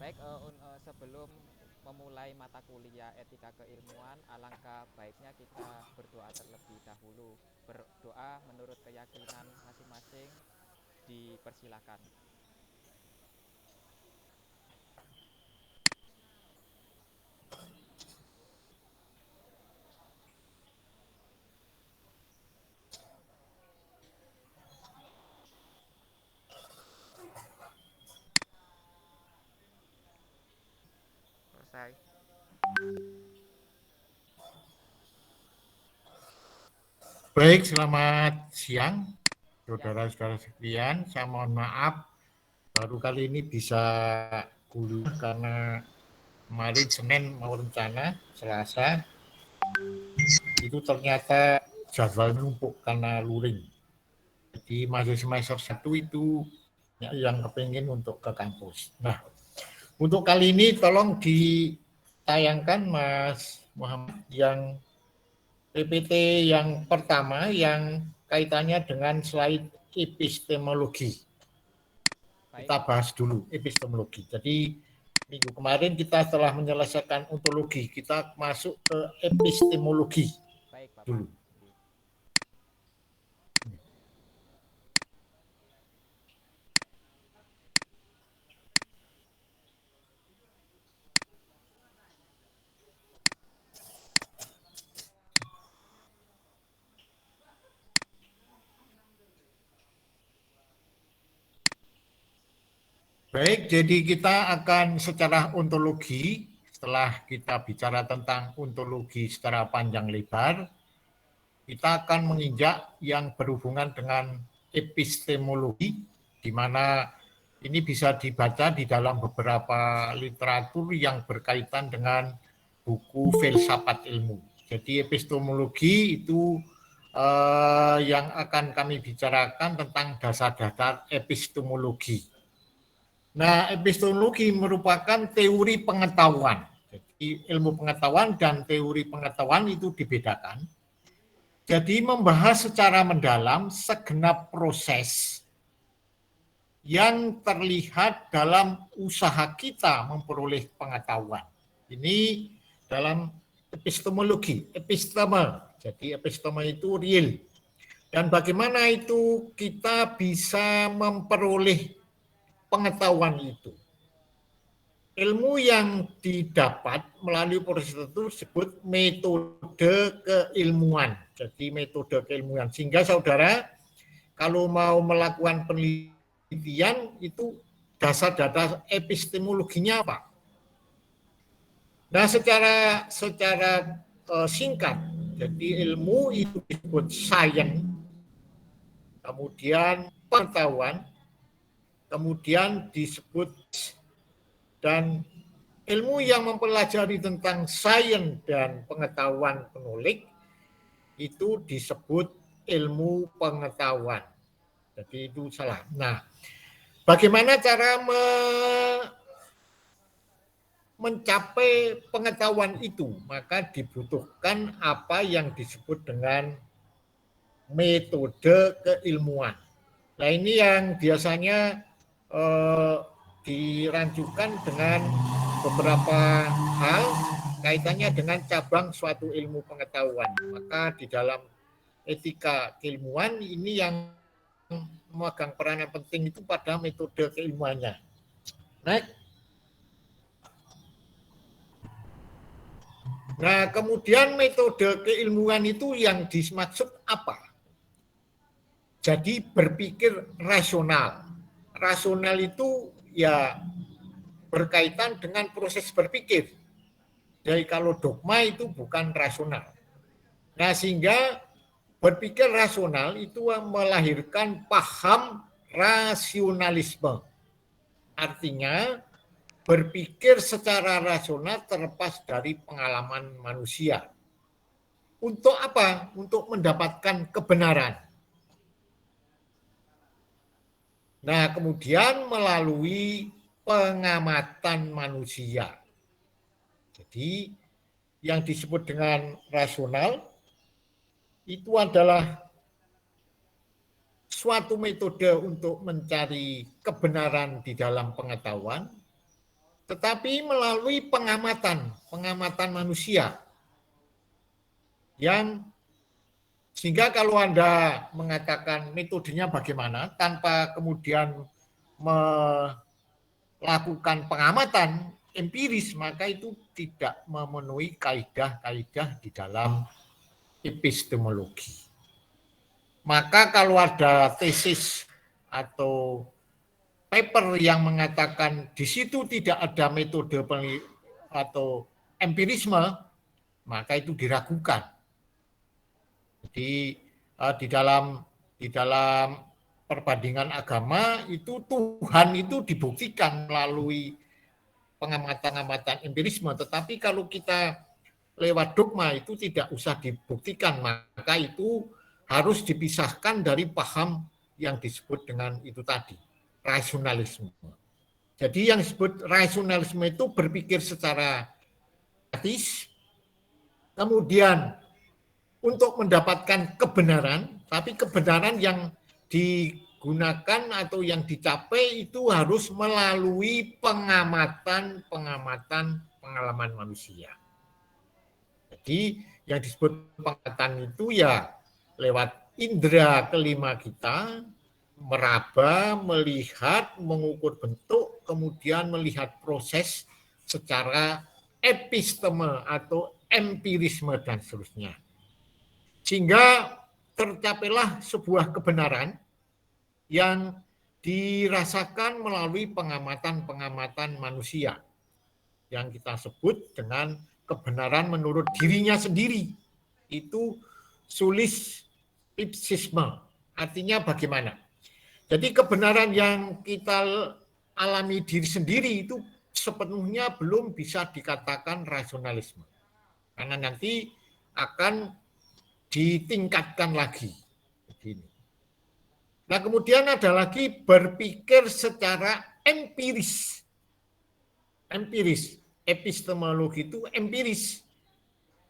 Baik, sebelum memulai mata kuliah etika keilmuan, alangkah baiknya kita berdoa terlebih dahulu. Berdoa menurut keyakinan masing-masing dipersilakan. Selesai. Baik, selamat siang, Siang. saudara-saudara sekalian. Saya mohon maaf, baru kali ini bisa kuliah karena kemarin Senin mau rencana, Selasa, itu ternyata jadwal numpuk karena luring. Jadi masih semester 1 itu yang kepingin untuk ke kampus. Nah, untuk kali ini tolong ditayangkan Mas Muhammad yang PPT yang pertama yang kaitannya dengan slide epistemologi. Baik, Kita bahas dulu epistemologi. Jadi minggu kemarin kita telah menyelesaikan ontologi, kita masuk ke epistemologi baik Bapak. dulu. Baik, jadi kita akan secara ontologi, setelah kita bicara tentang ontologi secara panjang lebar, kita akan menginjak yang berhubungan dengan epistemologi, di mana ini bisa dibaca di dalam beberapa literatur yang berkaitan dengan buku filsafat ilmu. Jadi epistemologi itu yang akan kami bicarakan tentang dasar-dasar epistemologi. Nah, epistemologi merupakan teori pengetahuan. Jadi ilmu pengetahuan dan teori pengetahuan itu dibedakan. Jadi membahas secara mendalam segenap proses yang terlihat dalam usaha kita memperoleh pengetahuan. Ini dalam epistemologi, episteme. Jadi episteme itu real. Dan bagaimana itu kita bisa memperoleh pengetahuan itu. Ilmu yang didapat melalui proses itu disebut metode keilmuan. Jadi metode keilmuan. Sehingga saudara kalau mau melakukan penelitian itu dasar-dasar epistemologinya apa? Nah, secara singkat, jadi ilmu itu disebut science, kemudian pengetahuan, kemudian disebut dan ilmu yang mempelajari tentang sains dan pengetahuan penulik itu disebut ilmu pengetahuan. Jadi itu salah. Nah, bagaimana cara mencapai pengetahuan itu? Maka dibutuhkan apa yang disebut dengan metode keilmuan. Nah, ini yang biasanya eh, dirancukan dengan beberapa hal kaitannya dengan cabang suatu ilmu pengetahuan. Maka di dalam etika keilmuan ini yang memegang peranan penting itu pada metode keilmuannya. Next. Nah, kemudian metode keilmuan itu yang dimaksud apa? Jadi berpikir rasional. Rasional itu ya berkaitan dengan proses berpikir. Jadi kalau dogma itu bukan rasional. Nah, sehingga berpikir rasional itu melahirkan paham rasionalisme. Artinya berpikir secara rasional terlepas dari pengalaman manusia. Untuk apa? Untuk mendapatkan kebenaran. Nah, kemudian melalui pengamatan manusia. Jadi yang disebut dengan rasional itu adalah suatu metode untuk mencari kebenaran di dalam pengetahuan tetapi melalui pengamatan manusia yang sehingga kalau Anda mengatakan metodenya bagaimana tanpa kemudian melakukan pengamatan empiris, maka itu tidak memenuhi kaidah-kaidah di dalam epistemologi. Maka kalau ada tesis atau paper yang mengatakan di situ tidak ada metode atau empirisme, maka itu diragukan. Jadi di dalam perbandingan agama itu Tuhan itu dibuktikan melalui pengamatan-pengamatan empirisme, tetapi kalau kita lewat dogma itu tidak usah dibuktikan, maka itu harus dipisahkan dari paham yang disebut dengan itu tadi, rasionalisme. Jadi yang disebut rasionalisme itu berpikir secara etis, kemudian untuk mendapatkan kebenaran, tapi kebenaran yang digunakan atau yang dicapai itu harus melalui pengamatan pengalaman manusia. Jadi yang disebut pengamatan itu ya lewat indera kelima kita, meraba, melihat, mengukur bentuk, kemudian melihat proses secara episteme atau empirisme dan seterusnya. Sehingga tercapailah sebuah kebenaran yang dirasakan melalui pengamatan-pengamatan manusia yang kita sebut dengan kebenaran menurut dirinya sendiri. Itu solipsisme. Artinya bagaimana? Jadi kebenaran yang kita alami diri sendiri itu sepenuhnya belum bisa dikatakan rasionalisme. Karena nanti akan ditingkatkan lagi. Begini. Nah, kemudian ada lagi berpikir secara empiris. Empiris. Epistemologi itu empiris.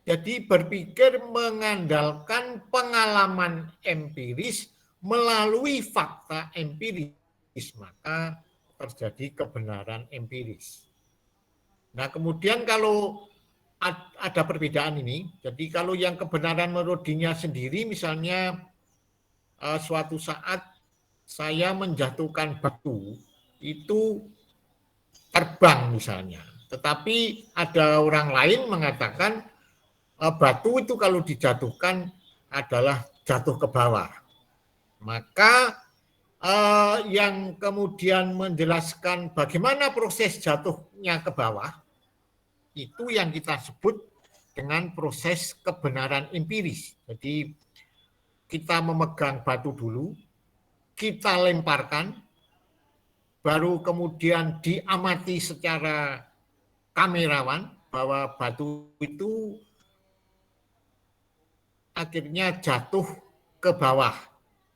Jadi berpikir mengandalkan pengalaman empiris melalui fakta empiris. Maka terjadi kebenaran empiris. Nah, kemudian kalau ada perbedaan ini, jadi kalau yang kebenaran menurut dirinya sendiri, misalnya suatu saat saya menjatuhkan batu, itu terbang misalnya. Tetapi ada orang lain mengatakan batu itu kalau dijatuhkan adalah jatuh ke bawah. Maka yang kemudian menjelaskan bagaimana proses jatuhnya ke bawah, itu yang kita sebut dengan proses kebenaran empiris. Jadi kita memegang batu dulu, kita lemparkan, baru kemudian diamati secara kamerawan bahwa batu itu akhirnya jatuh ke bawah.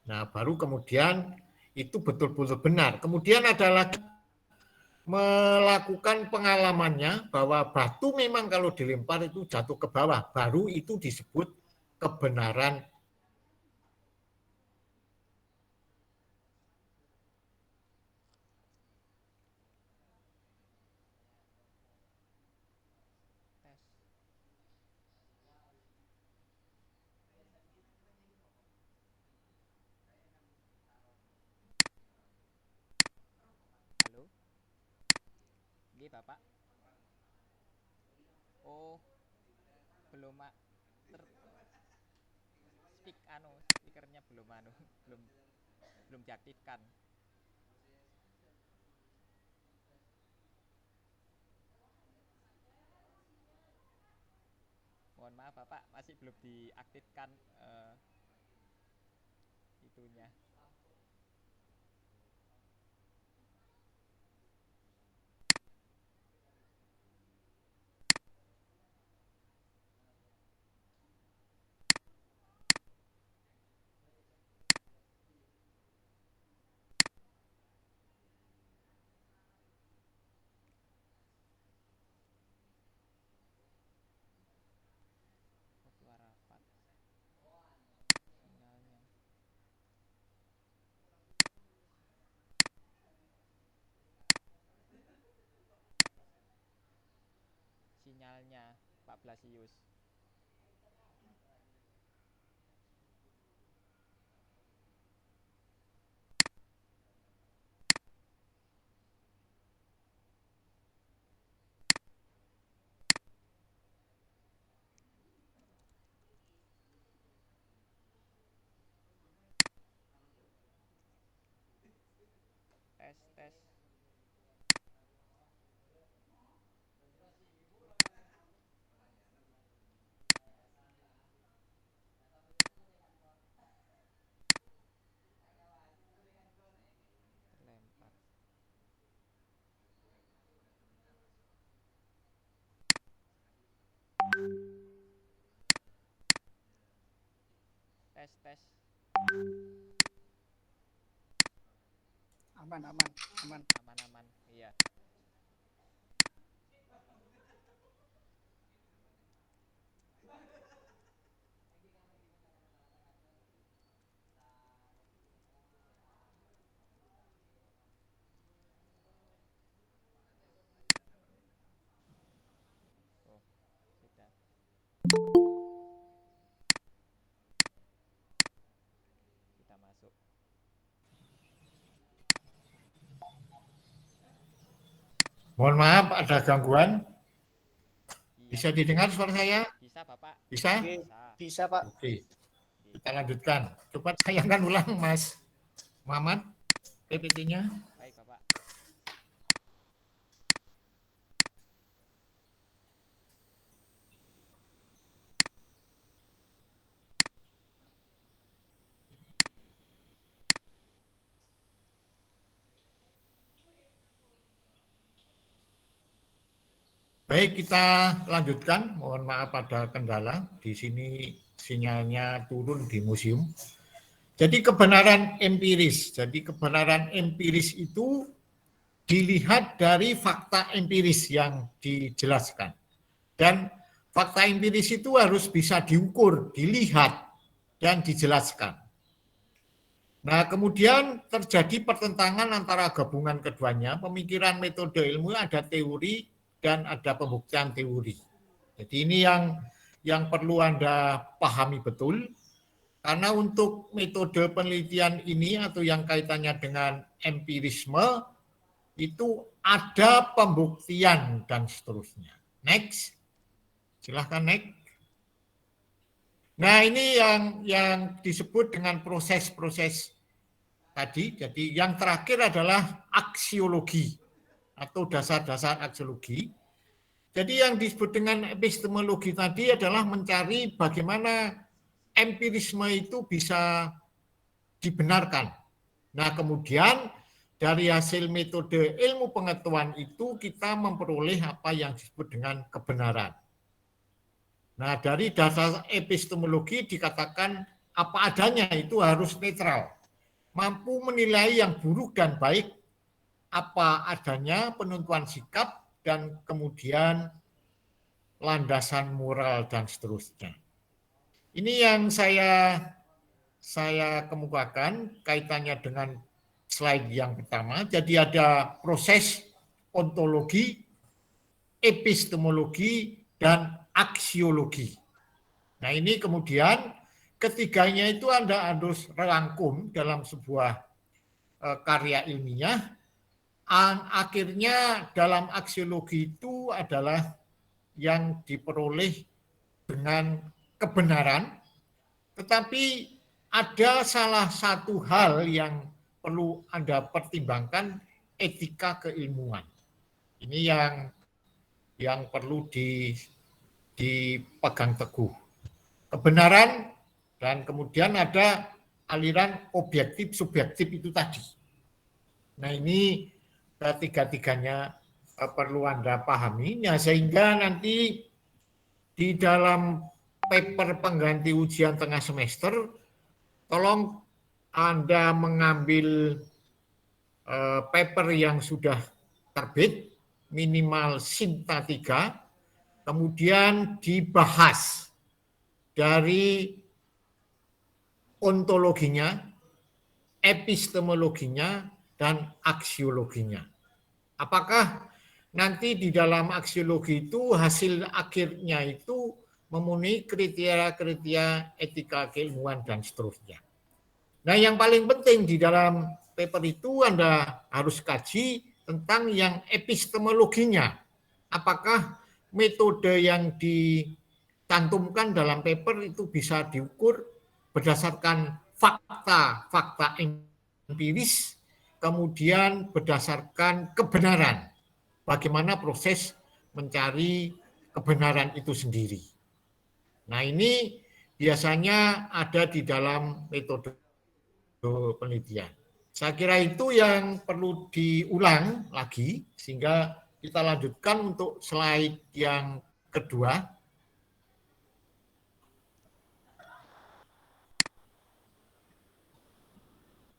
Nah, baru kemudian itu betul-betul benar. Kemudian ada lagi melakukan pengalamannya bahwa batu memang kalau dilempar itu jatuh ke bawah. Baru itu disebut kebenaran. Halo, gih Bapak. Oh, belum ter speakernya belum belum belum diaktifkan. Mohon maaf Bapak, masih belum diaktifkan itunya. Oh, suara Pak sinyalnya. Blasius. Tes tes. Terlempar. Tes tes. Aman. Aman-aman. Iya. Oh, sudah. Kita masuk. Mohon maaf, ada gangguan. Iya. Bisa didengar suara saya? Bisa, Bapak? Bisa? Oke, Bisa. bisa Pak. Oke, kita lanjutkan. Coba tayangkan ulang, Mas Muhammad, PPT-nya. Baik, Bapak. Baik, kita lanjutkan. Mohon maaf ada kendala. Di sini sinyalnya turun di museum. Jadi kebenaran empiris. Jadi kebenaran empiris itu dilihat dari fakta empiris yang dijelaskan. Dan fakta empiris itu harus bisa diukur, dilihat, dan dijelaskan. Nah, kemudian terjadi pertentangan antara gabungan keduanya, pemikiran metode ilmu ada teori dan ada pembuktian teori. Jadi ini yang perlu Anda pahami betul, karena untuk metode penelitian ini atau yang kaitannya dengan empirisme, itu ada pembuktian dan seterusnya. Next, silahkan next. Nah, ini yang disebut dengan proses-proses tadi. Jadi yang terakhir adalah aksiologi atau dasar-dasar aksiologi. Jadi yang disebut dengan epistemologi tadi adalah mencari bagaimana empirisme itu bisa dibenarkan. Nah, kemudian dari hasil metode ilmu pengetahuan itu kita memperoleh apa yang disebut dengan kebenaran. Nah, dari dasar epistemologi dikatakan apa adanya itu harus netral, mampu menilai yang buruk dan baik apa adanya, penentuan sikap, dan kemudian landasan moral dan seterusnya. Ini yang saya kemukakan kaitannya dengan slide yang pertama. Jadi ada proses ontologi, epistemologi, dan aksiologi. Nah, ini kemudian ketiganya itu Anda harus rangkum dalam sebuah karya ilmiah. Akhirnya dalam aksiologi itu adalah yang diperoleh dengan kebenaran, tetapi ada salah satu hal yang perlu Anda pertimbangkan, etika keilmuan. Ini yang perlu dipegang teguh. Kebenaran dan kemudian ada aliran objektif subjektif itu tadi. Nah, ini ketiga-tiganya perlu Anda pahami, ya, sehingga nanti di dalam paper pengganti ujian tengah semester, tolong Anda mengambil paper yang sudah terbit, minimal Sinta 3, kemudian dibahas dari ontologinya, epistemologinya, dan aksiologinya. Apakah nanti di dalam aksiologi itu hasil akhirnya itu memenuhi kriteria-kriteria etika keilmuan dan seterusnya. Nah, yang paling penting di dalam paper itu Anda harus kaji tentang yang epistemologinya. Apakah metode yang dicantumkan dalam paper itu bisa diukur berdasarkan fakta empiris, kemudian berdasarkan kebenaran. Bagaimana proses mencari kebenaran itu sendiri. Nah, ini biasanya ada di dalam metode penelitian. Saya kira itu yang perlu diulang lagi sehingga kita lanjutkan untuk slide yang kedua.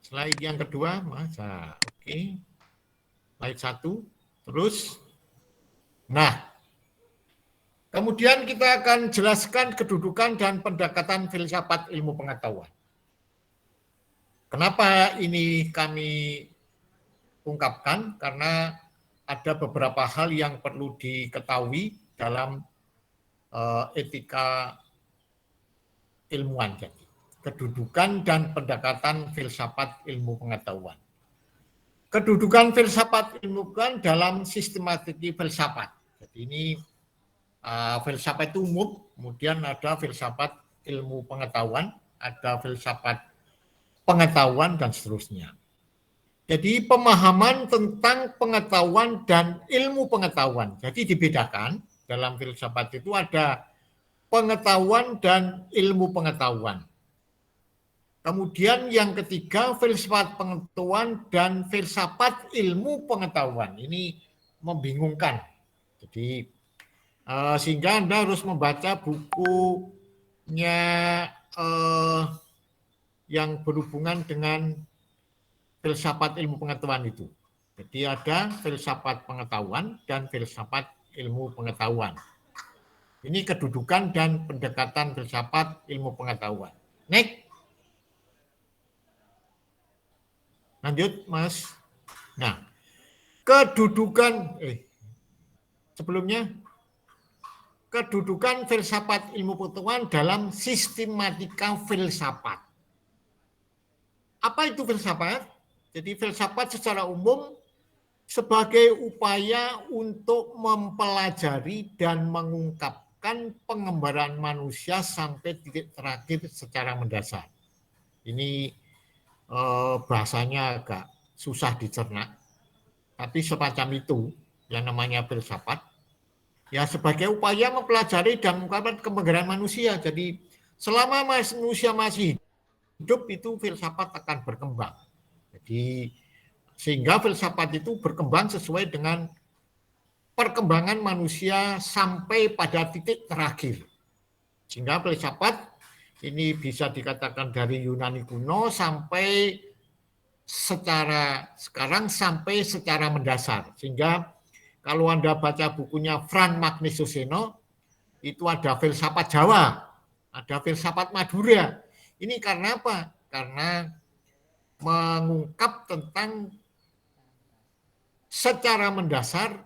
Slide yang kedua, masa oke. Slide 1. Terus, nah, kemudian kita akan jelaskan kedudukan dan pendekatan filsafat ilmu pengetahuan. Kenapa ini kami ungkapkan? Karena ada beberapa hal yang perlu diketahui dalam etika ilmuwan. Jadi, kedudukan dan pendekatan filsafat ilmu pengetahuan. Kedudukan filsafat ilmu pengetahuan dalam sistematik filsafat. Jadi ini filsafat itu umum, kemudian ada filsafat ilmu pengetahuan, ada filsafat pengetahuan, dan seterusnya. Jadi pemahaman tentang pengetahuan dan ilmu pengetahuan. Jadi dibedakan dalam filsafat itu ada pengetahuan dan ilmu pengetahuan. Kemudian yang ketiga, filsafat pengetahuan dan filsafat ilmu pengetahuan. Ini membingungkan. Jadi sehingga Anda harus membaca bukunya yang berhubungan dengan filsafat ilmu pengetahuan itu. Jadi ada filsafat pengetahuan dan filsafat ilmu pengetahuan. Ini kedudukan dan pendekatan filsafat ilmu pengetahuan. Next. Lanjut, Mas. Nah, kedudukan sebelumnya kedudukan filsafat ilmu pengetahuan dalam sistematika filsafat. Apa itu filsafat? Jadi filsafat secara umum sebagai upaya untuk mempelajari dan mengungkapkan pengembaraan manusia sampai titik terakhir secara mendasar. Ini bahasanya agak susah dicerna, tapi semacam itu yang namanya filsafat. Ya sebagai upaya mempelajari dan mengungkapkan pengembaraan manusia. Jadi selama manusia masih hidup itu filsafat akan berkembang. Jadi sehingga filsafat itu berkembang sesuai dengan perkembangan manusia sampai pada titik terakhir. Sehingga filsafat ini bisa dikatakan dari Yunani kuno sampai secara sekarang sampai secara mendasar. Sehingga kalau Anda baca bukunya Franz Magnus Suseno, itu ada filsafat Jawa, ada filsafat Madura. Ini karena apa? Karena mengungkap tentang secara mendasar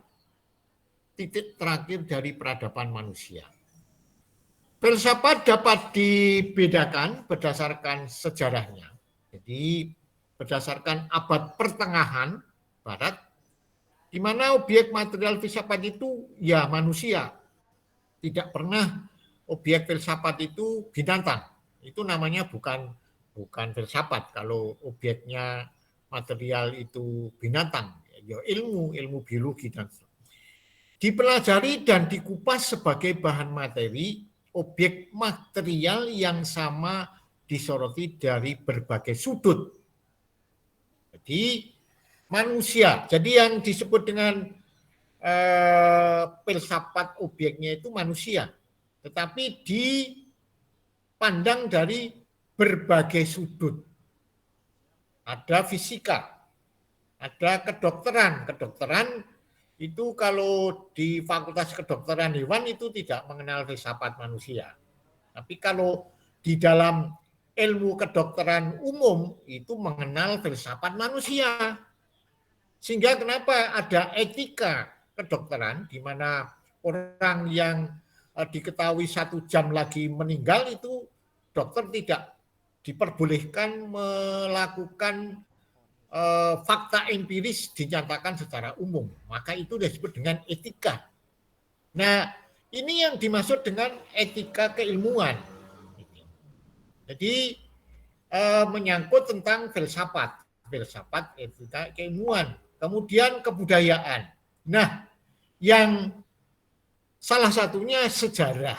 titik terakhir dari peradaban manusia. Filsafat dapat dibedakan berdasarkan sejarahnya. Jadi berdasarkan abad pertengahan barat, di mana objek material filsafat itu ya manusia. Tidak pernah objek filsafat itu binatang. Itu namanya bukan filsafat. Kalau objeknya material itu binatang, ya ilmu biologi dan dipelajari dan dikupas sebagai bahan materi objek material yang sama disoroti dari berbagai sudut. Jadi manusia, jadi yang disebut dengan filsafat objeknya itu manusia, tetapi dipandang dari berbagai sudut. Ada fisika, ada kedokteran. Kedokteran itu kalau di Fakultas Kedokteran Hewan itu tidak mengenal filsafat manusia. Tapi kalau di dalam ilmu kedokteran umum itu mengenal filsafat manusia. Sehingga kenapa ada etika? kedokteran, di mana orang yang diketahui 1 jam lagi meninggal itu dokter tidak diperbolehkan melakukan fakta empiris dinyatakan secara umum. Maka itu disebut dengan etika. Nah, ini yang dimaksud dengan etika keilmuan. Jadi menyangkut tentang filsafat, etika keilmuan, kemudian kebudayaan. Nah, yang salah satunya sejarah.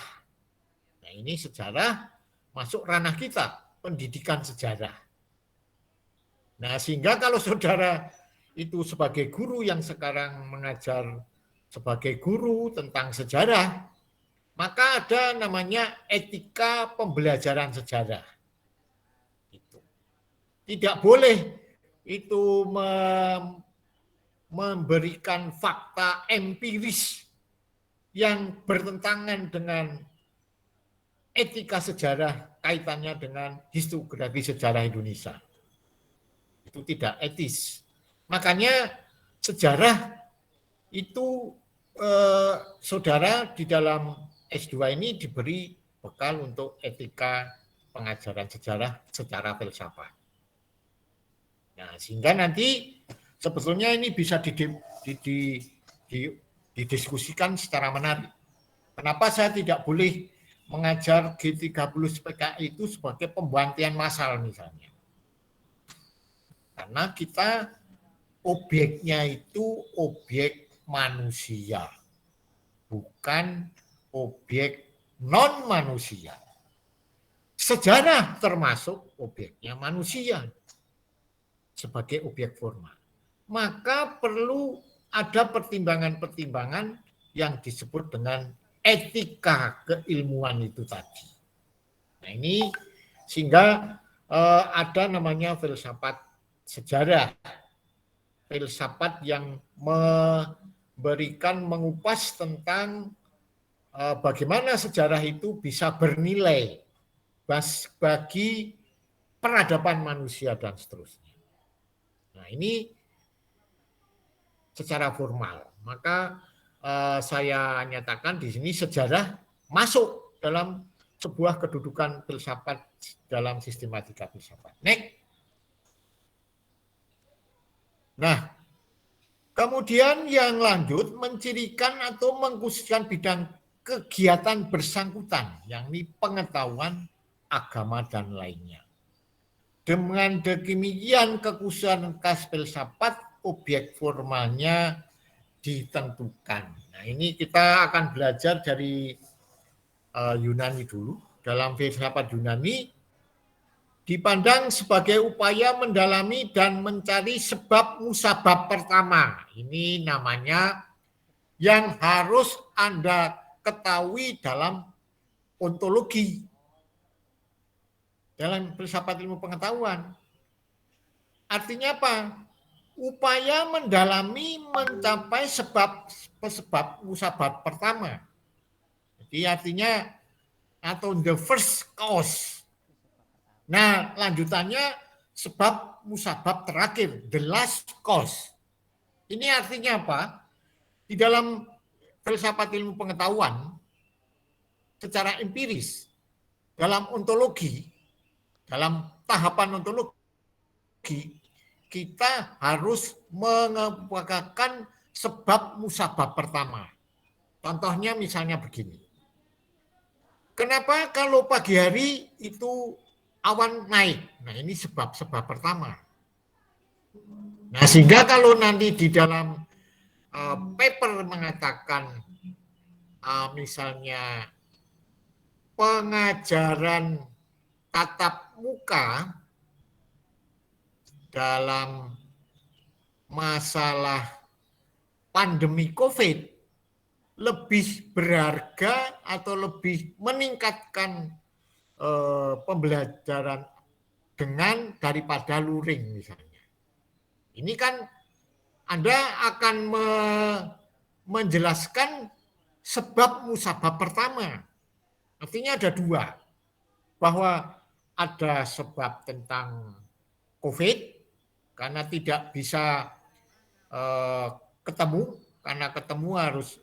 Nah, ini sejarah masuk ranah kita, pendidikan sejarah. Nah, sehingga kalau saudara itu sebagai guru yang sekarang mengajar sebagai guru tentang sejarah, maka ada namanya etika pembelajaran sejarah. Tidak boleh itu memberikan fakta empiris yang bertentangan dengan etika sejarah kaitannya dengan historiografi sejarah Indonesia. Itu tidak etis. Makanya sejarah itu saudara di dalam S2 ini diberi bekal untuk etika pengajaran sejarah secara filsafat. Nah, sehingga nanti sebetulnya ini bisa didiskusikan secara menarik. Kenapa saya tidak boleh mengajar G30 PKI itu sebagai pembantian massal misalnya? Karena kita objeknya itu objek manusia, bukan objek non manusia. Sejarah termasuk objeknya manusia sebagai objek formal. Maka perlu ada pertimbangan-pertimbangan yang disebut dengan etika keilmuan itu tadi. Nah, ini sehingga ada namanya filsafat sejarah. Filsafat yang memberikan mengupas tentang bagaimana sejarah itu bisa bernilai bagi peradaban manusia dan seterusnya. Nah, ini secara formal. Maka saya nyatakan di sini sejarah masuk dalam sebuah kedudukan filsafat dalam sistematika filsafat. Next. Nah, kemudian yang lanjut mencirikan atau mengkhususkan bidang kegiatan bersangkutan, yakni pengetahuan, agama, dan lainnya. Dengan demikian kekhususan khas filsafat, objek formalnya ditentukan. Nah, ini kita akan belajar dari Yunani dulu. Dalam filsafat Yunani dipandang sebagai upaya mendalami dan mencari sebab musabab pertama. Ini namanya yang harus Anda ketahui dalam ontologi. Dalam filsafat ilmu pengetahuan. Artinya apa? Upaya mendalami mencapai sebab musabab pertama. Jadi artinya atau the first cause. Nah, lanjutannya sebab musabab terakhir, the last cause. Ini artinya apa? Di dalam filsafat ilmu pengetahuan secara empiris, dalam ontologi, dalam tahapan ontologi, kita harus mengemukakan sebab musabab pertama. Contohnya misalnya begini. Kenapa kalau pagi hari itu awan naik? Nah, ini sebab-sebab pertama. Nah, sehingga kalau nanti di dalam paper mengatakan misalnya pengajaran tatap muka dalam masalah pandemi COVID lebih berharga atau lebih meningkatkan pembelajaran dengan daripada luring misalnya. Ini kan Anda akan menjelaskan sebab musabab pertama. Artinya ada dua. Bahwa ada sebab tentang COVID karena tidak bisa ketemu karena ketemu harus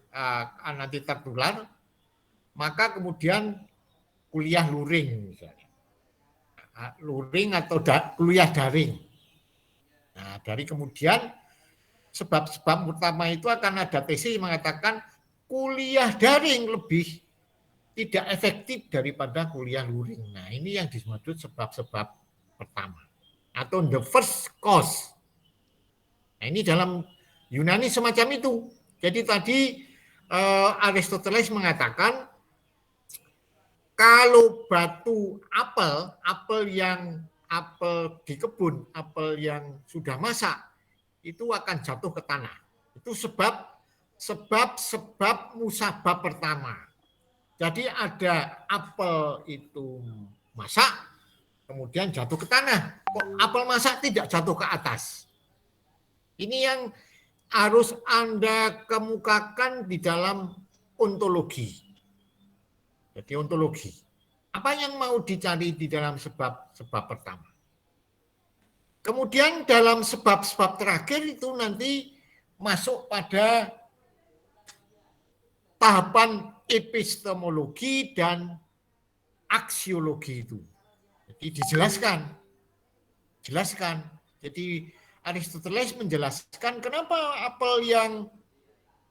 nanti tertular, maka kemudian kuliah luring misalnya. Luring atau kuliah daring. Nah, dari kemudian sebab-sebab utama itu akan ada tesis mengatakan kuliah daring lebih tidak efektif daripada kuliah luring. Nah, ini yang disebut sebab-sebab pertama atau the first cause. Nah, ini dalam Yunani semacam itu. Jadi tadi Aristoteles mengatakan kalau batu apel di kebun, apel yang sudah masak, itu akan jatuh ke tanah. Itu sebab musabab pertama. Jadi ada apel itu masak, kemudian jatuh ke tanah. Kok apel masak tidak jatuh ke atas? Ini yang harus Anda kemukakan di dalam ontologi. Jadi ontologi. Apa yang mau dicari di dalam sebab pertama? Kemudian dalam sebab-sebab terakhir itu nanti masuk pada tahapan epistemologi dan aksiologi itu. Jadi jelaskan. Jadi Aristoteles menjelaskan kenapa apel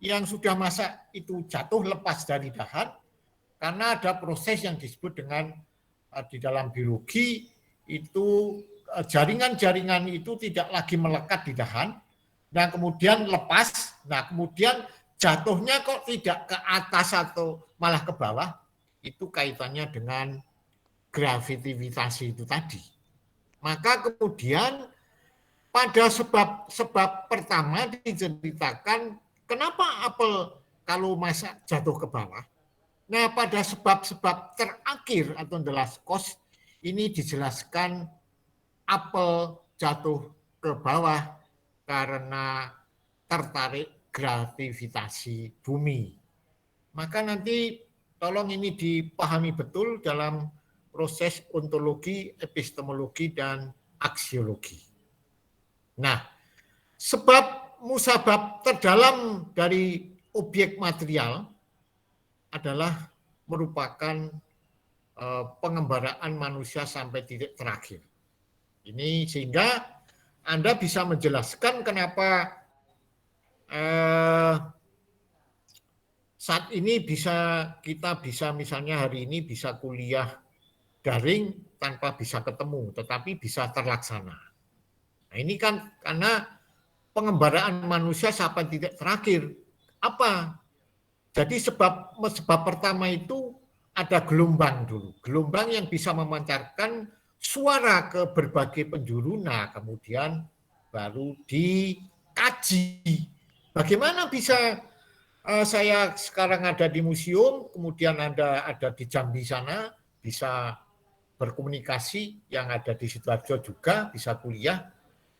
yang sudah masak itu jatuh lepas dari dahan, karena ada proses yang disebut dengan di dalam biologi itu jaringan-jaringan itu tidak lagi melekat di dahan, nah kemudian lepas, nah kemudian jatuhnya kok tidak ke atas atau malah ke bawah, itu kaitannya dengan gravitasi itu tadi. Maka kemudian pada sebab pertama diceritakan kenapa apel kalau masak jatuh ke bawah. Nah, pada sebab-sebab terakhir atau the last cause ini dijelaskan apel jatuh ke bawah karena tertarik gravitasi bumi. Maka nanti tolong ini dipahami betul dalam proses ontologi, epistemologi, dan aksiologi. Nah, sebab musabab terdalam dari objek material adalah merupakan pengembaraan manusia sampai titik terakhir. Ini sehingga Anda bisa menjelaskan kenapa saat ini kita bisa misalnya hari ini bisa kuliah daring tanpa bisa ketemu, tetapi bisa terlaksana. Nah, ini kan karena pengembaraan manusia sampai titik terakhir. Apa? Jadi sebab pertama itu ada gelombang dulu. Gelombang yang bisa memancarkan suara ke berbagai penjuru. Nah, kemudian baru dikaji. Bagaimana bisa saya sekarang ada di museum, kemudian Anda ada di Jambi sana, bisa berkomunikasi, yang ada di Sidoarjo juga bisa kuliah.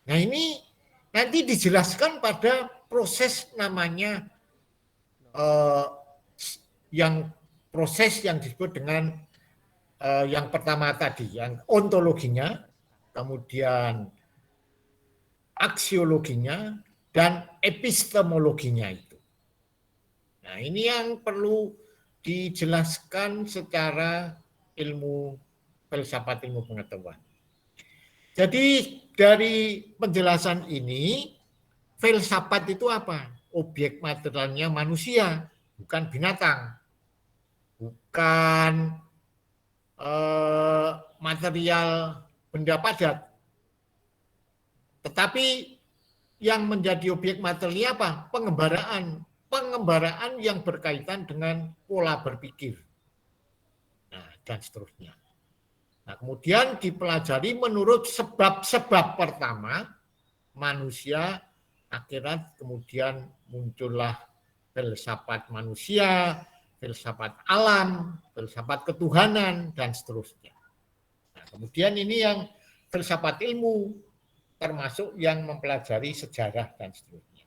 Nah, ini nanti dijelaskan pada proses namanya proses yang disebut dengan yang pertama tadi, yang ontologinya, kemudian aksiologinya, dan epistemologinya itu. Nah, ini yang perlu dijelaskan secara ilmu filsafat, ilmu pengetahuan. Jadi dari penjelasan ini, filsafat itu apa? Objek materialnya manusia, bukan binatang, bukan material benda padat. Tetapi yang menjadi objek materialnya apa? Pengembaraan yang berkaitan dengan pola berpikir. Nah, dan seterusnya. Nah, kemudian dipelajari menurut sebab-sebab pertama manusia, akhirnya kemudian muncullah filsafat manusia, filsafat alam, filsafat ketuhanan, dan seterusnya. Nah, kemudian ini yang filsafat ilmu, termasuk yang mempelajari sejarah dan seterusnya.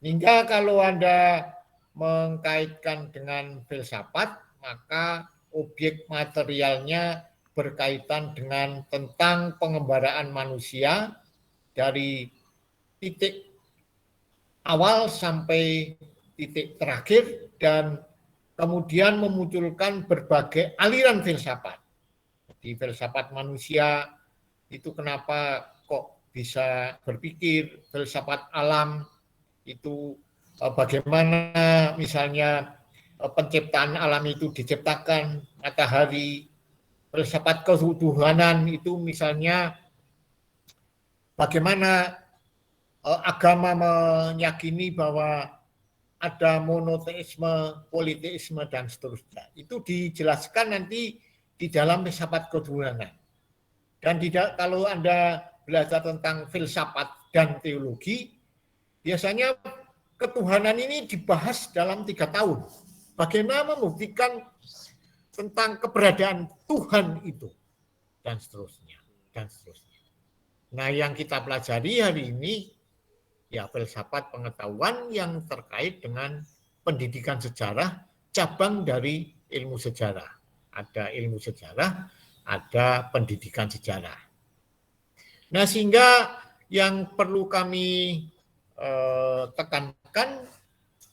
Hingga kalau Anda mengkaitkan dengan filsafat, maka objek materialnya berkaitan dengan tentang pengembaraan manusia dari titik awal sampai titik terakhir dan kemudian memunculkan berbagai aliran filsafat. Di filsafat manusia itu kenapa kok bisa berpikir, filsafat alam itu bagaimana misalnya penciptaan alam itu diciptakan, matahari, filsafat ketuhanan itu misalnya bagaimana agama meyakini bahwa ada monoteisme, politeisme, dan seterusnya. Itu dijelaskan nanti di dalam filsafat ketuhanan. Dan tidak, kalau Anda belajar tentang filsafat dan teologi, biasanya ketuhanan ini dibahas dalam 3 tahun. Bagaimana membuktikan tentang keberadaan Tuhan itu, dan seterusnya, dan seterusnya. Nah, yang kita pelajari hari ini ya filsafat pengetahuan yang terkait dengan pendidikan sejarah, cabang dari ilmu sejarah. Ada ilmu sejarah, ada pendidikan sejarah. Nah, sehingga yang perlu kami tekankan,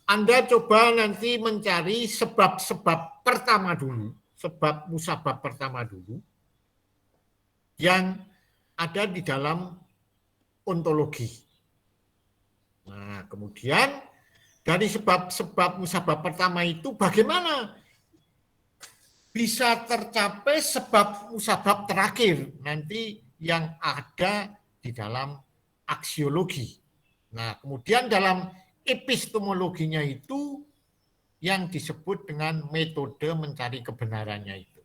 Anda coba nanti mencari sebab-sebab pertama dulu, sebab musabab pertama dulu, yang ada di dalam ontologi. Nah, kemudian dari sebab-sebab musabab pertama itu bagaimana bisa tercapai sebab musabab terakhir nanti yang ada di dalam aksiologi. Nah, kemudian dalam epistemologinya itu yang disebut dengan metode mencari kebenarannya itu.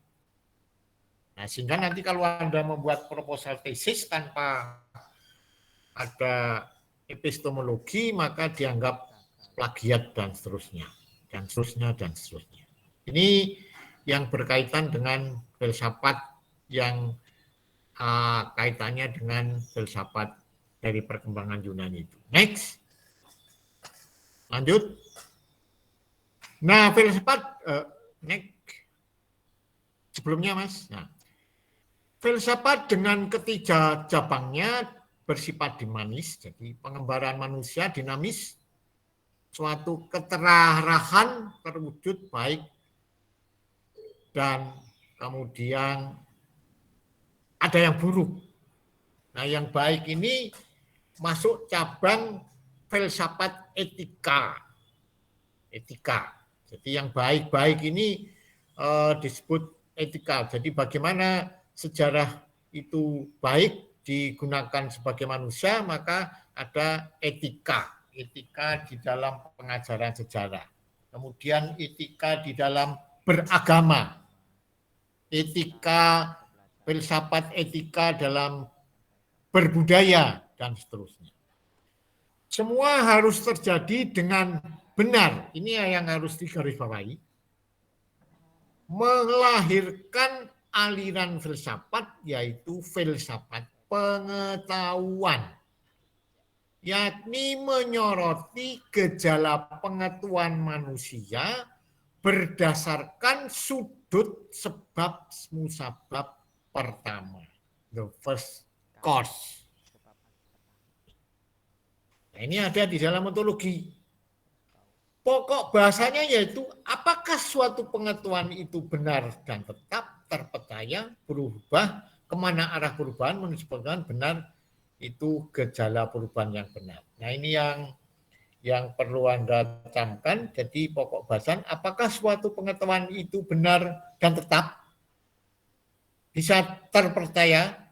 Nah, sehingga nanti kalau Anda membuat proposal tesis tanpa ada epistemologi maka dianggap plagiat dan seterusnya, dan seterusnya, dan seterusnya. Ini yang berkaitan dengan filsafat yang kaitannya dengan filsafat dari perkembangan Yunani itu. Next, lanjut. Nah, filsafat next. Sebelumnya, Mas. Nah, filsafat dengan ketiga cabangnya bersifat dinamis, jadi pengembaraan manusia dinamis, suatu keterarahan terwujud baik dan kemudian ada yang buruk. Nah, yang baik ini masuk cabang filsafat etika. Etika. Jadi yang baik-baik ini disebut etika. Jadi bagaimana sejarah itu baik digunakan sebagai manusia, maka ada etika. Etika di dalam pengajaran sejarah. Kemudian etika di dalam beragama. Etika, filsafat etika dalam berbudaya, dan seterusnya. Semua harus terjadi dengan benar. Ini yang harus digarisbawahi. Melahirkan aliran filsafat, yaitu filsafat pengetahuan, yakni menyoroti gejala pengetahuan manusia berdasarkan sudut sebab musabab pertama, the first cause. Nah, ini ada di dalam ontologi. Pokok bahasanya yaitu apakah suatu pengetahuan itu benar dan tetap terpercaya, berubah, kemana arah perubahan menunjukkan benar, itu gejala perubahan yang benar. Nah, ini yang perlu Anda camkan. Jadi pokok bahasan, apakah suatu pengetahuan itu benar dan tetap, bisa terpercaya,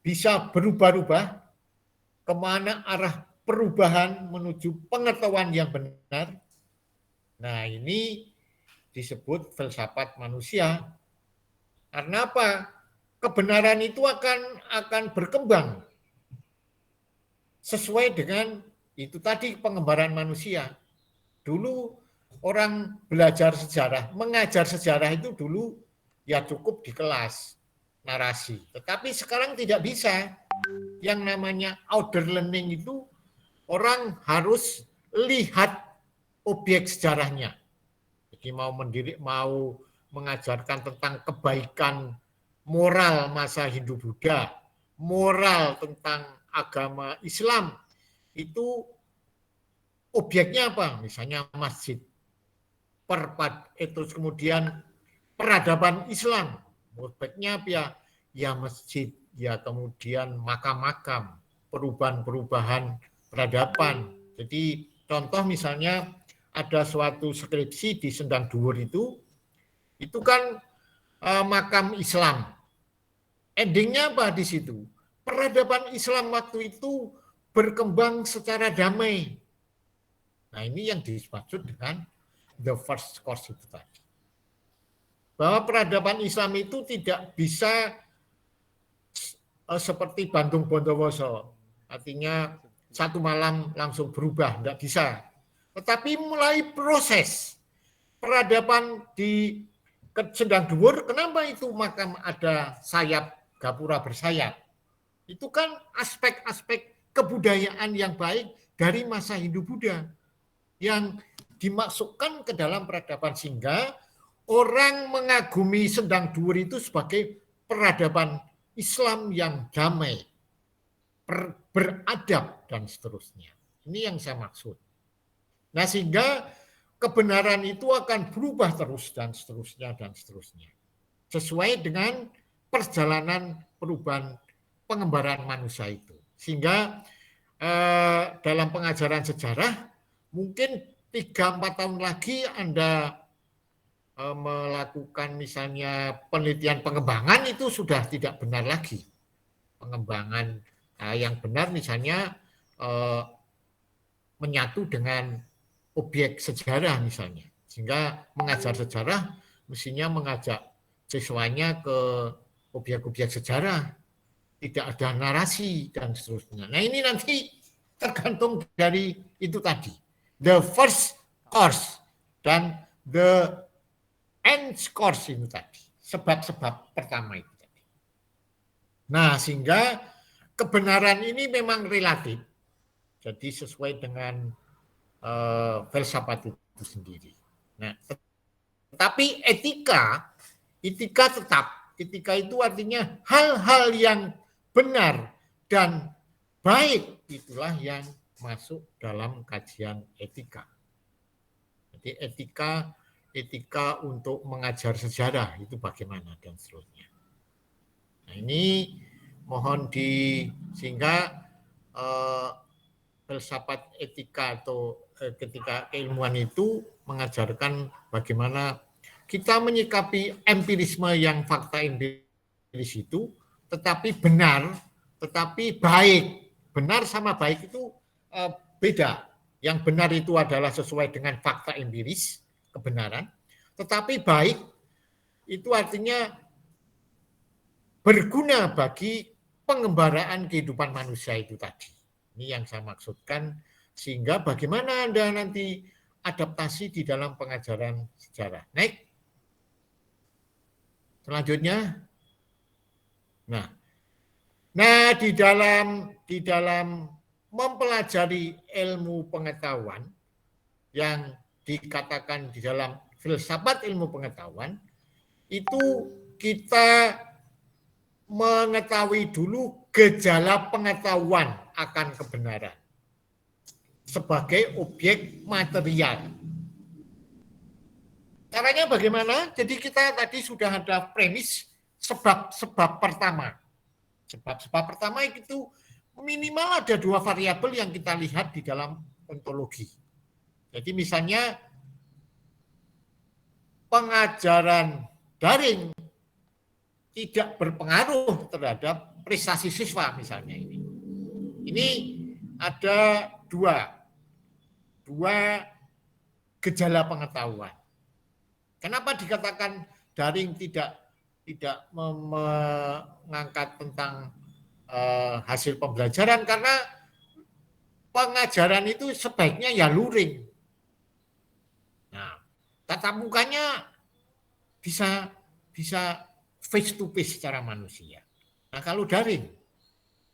bisa berubah-ubah, kemana arah perubahan menuju pengetahuan yang benar. Nah, ini disebut filsafat manusia. Karena apa? Kebenaran itu akan berkembang sesuai dengan itu tadi pengembaraan manusia. Dulu orang belajar sejarah, mengajar sejarah itu dulu ya cukup di kelas narasi. Tetapi sekarang tidak bisa. Yang namanya outer learning itu orang harus lihat objek sejarahnya. Jadi mau mengajarkan tentang kebaikan moral masa Hindu-Buddha, moral tentang agama Islam, itu objeknya apa? Misalnya masjid, terus kemudian peradaban Islam, objeknya apa ya? Ya masjid, ya kemudian makam-makam, perubahan-perubahan peradaban. Jadi contoh misalnya ada suatu skripsi di Sendang Dhuwur itu kan makam Islam. Endingnya apa di situ? Peradaban Islam waktu itu berkembang secara damai. Nah ini yang dimaksud dengan the first course itu tadi. Bahwa peradaban Islam itu tidak bisa seperti Bandung Bondowoso. Artinya satu malam langsung berubah, tidak bisa. Tetapi mulai proses peradaban di Sendang Dhuwur, kenapa itu makam ada sayap gapura bersayap? Itu kan aspek-aspek kebudayaan yang baik dari masa Hindu-Buddha yang dimasukkan ke dalam peradaban, sehingga orang mengagumi Sendang Dhuwur itu sebagai peradaban Islam yang damai, beradab, dan seterusnya. Ini yang saya maksud. Nah, sehingga kebenaran itu akan berubah terus dan seterusnya dan seterusnya. Sesuai dengan perjalanan perubahan pengembaraan manusia itu. Sehingga dalam pengajaran sejarah mungkin 3-4 tahun lagi Anda melakukan misalnya penelitian pengembangan itu sudah tidak benar lagi. Pengembangan yang benar misalnya menyatu dengan objek sejarah misalnya. Sehingga mengajar sejarah mestinya mengajak siswanya ke objek-objek sejarah. Tidak ada narasi dan seterusnya. Nah ini nanti tergantung dari itu tadi. The first course dan the end course itu tadi. Sebab-sebab pertama itu tadi. Nah sehingga kebenaran ini memang relatif. Jadi sesuai dengan filsafat itu sendiri. Nah, tetapi etika tetap. Etika itu artinya hal-hal yang benar dan baik itulah yang masuk dalam kajian etika. Jadi etika untuk mengajar sejarah itu bagaimana dan seterusnya. Nah ini mohon sehingga filsafat etika atau ketika keilmuan itu mengajarkan bagaimana kita menyikapi empirisme yang fakta empiris itu, tetapi benar, tetapi baik. Benar sama baik itu beda. Yang benar itu adalah sesuai dengan fakta empiris, kebenaran. Tetapi baik itu artinya berguna bagi pengembaraan kehidupan manusia itu tadi. Ini yang saya maksudkan, sehingga bagaimana Anda nanti adaptasi di dalam pengajaran sejarah. Next. Selanjutnya. Nah di dalam mempelajari ilmu pengetahuan yang dikatakan di dalam filsafat ilmu pengetahuan itu kita mengetahui dulu gejala pengetahuan akan kebenaran sebagai objek material. Caranya bagaimana? Jadi kita tadi sudah ada premis sebab-sebab pertama. Sebab-sebab pertama itu minimal ada 2 variabel yang kita lihat di dalam ontologi. Jadi misalnya pengajaran daring tidak berpengaruh terhadap prestasi siswa misalnya ini. Ini ada dua gejala pengetahuan. Kenapa dikatakan daring tidak mengangkat tentang hasil pembelajaran? Karena pengajaran itu sebaiknya ya luring. Nah, tatap mukanya bisa face to face secara manusia. Nah, kalau daring,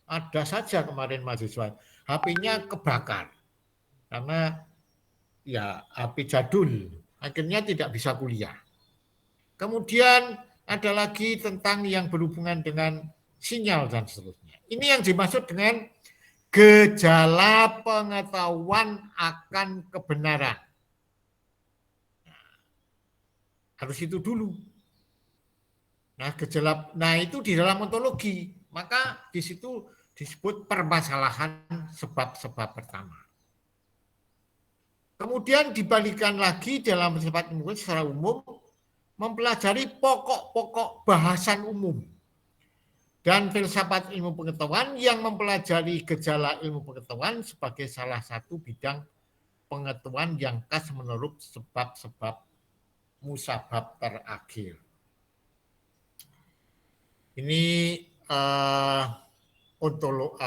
ada saja kemarin mahasiswa HP-nya kebakar karena ya HP jadul, akhirnya tidak bisa kuliah. Kemudian ada lagi tentang yang berhubungan dengan sinyal dan seterusnya. Ini yang dimaksud dengan gejala pengetahuan akan kebenaran. Harus itu dulu. Nah, itu di dalam ontologi. Maka di situ disebut permasalahan sebab-sebab pertama. Kemudian dibalikan lagi dalam filsafat ilmu secara umum mempelajari pokok-pokok bahasan umum. Dan filsafat ilmu pengetahuan yang mempelajari gejala ilmu pengetahuan sebagai salah satu bidang pengetahuan yang khas menurut sebab-sebab musabab terakhir. Ini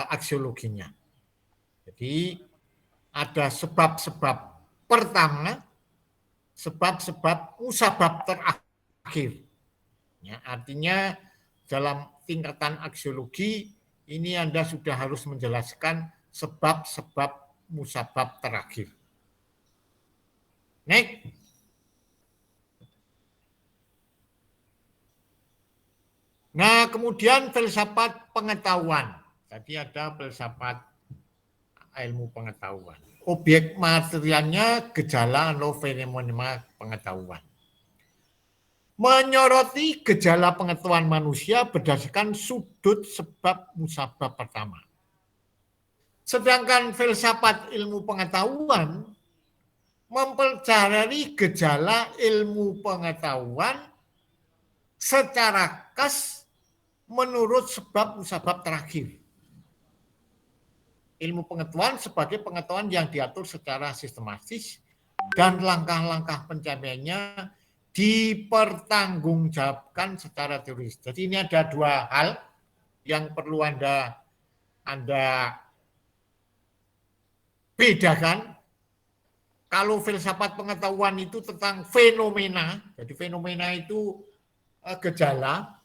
aksiologinya. Jadi ada sebab-sebab pertama, sebab-sebab musabab terakhir. Ya, artinya dalam tingkatan aksiologi ini Anda sudah harus menjelaskan sebab-sebab musabab terakhir. Next. Nah, kemudian filsafat pengetahuan. Tadi ada filsafat ilmu pengetahuan. Objek materialnya gejala atau fenomena pengetahuan. Menyoroti gejala pengetahuan manusia berdasarkan sudut sebab musabab pertama. Sedangkan filsafat ilmu pengetahuan mempelajari gejala ilmu pengetahuan secara khas menurut sebab musabab terakhir. Ilmu pengetahuan sebagai pengetahuan yang diatur secara sistematis dan langkah-langkah pencapaiannya dipertanggungjawabkan secara teoris. Jadi ini ada dua hal yang perlu Anda bedakan. Kalau filsafat pengetahuan itu tentang fenomena, jadi fenomena itu gejala,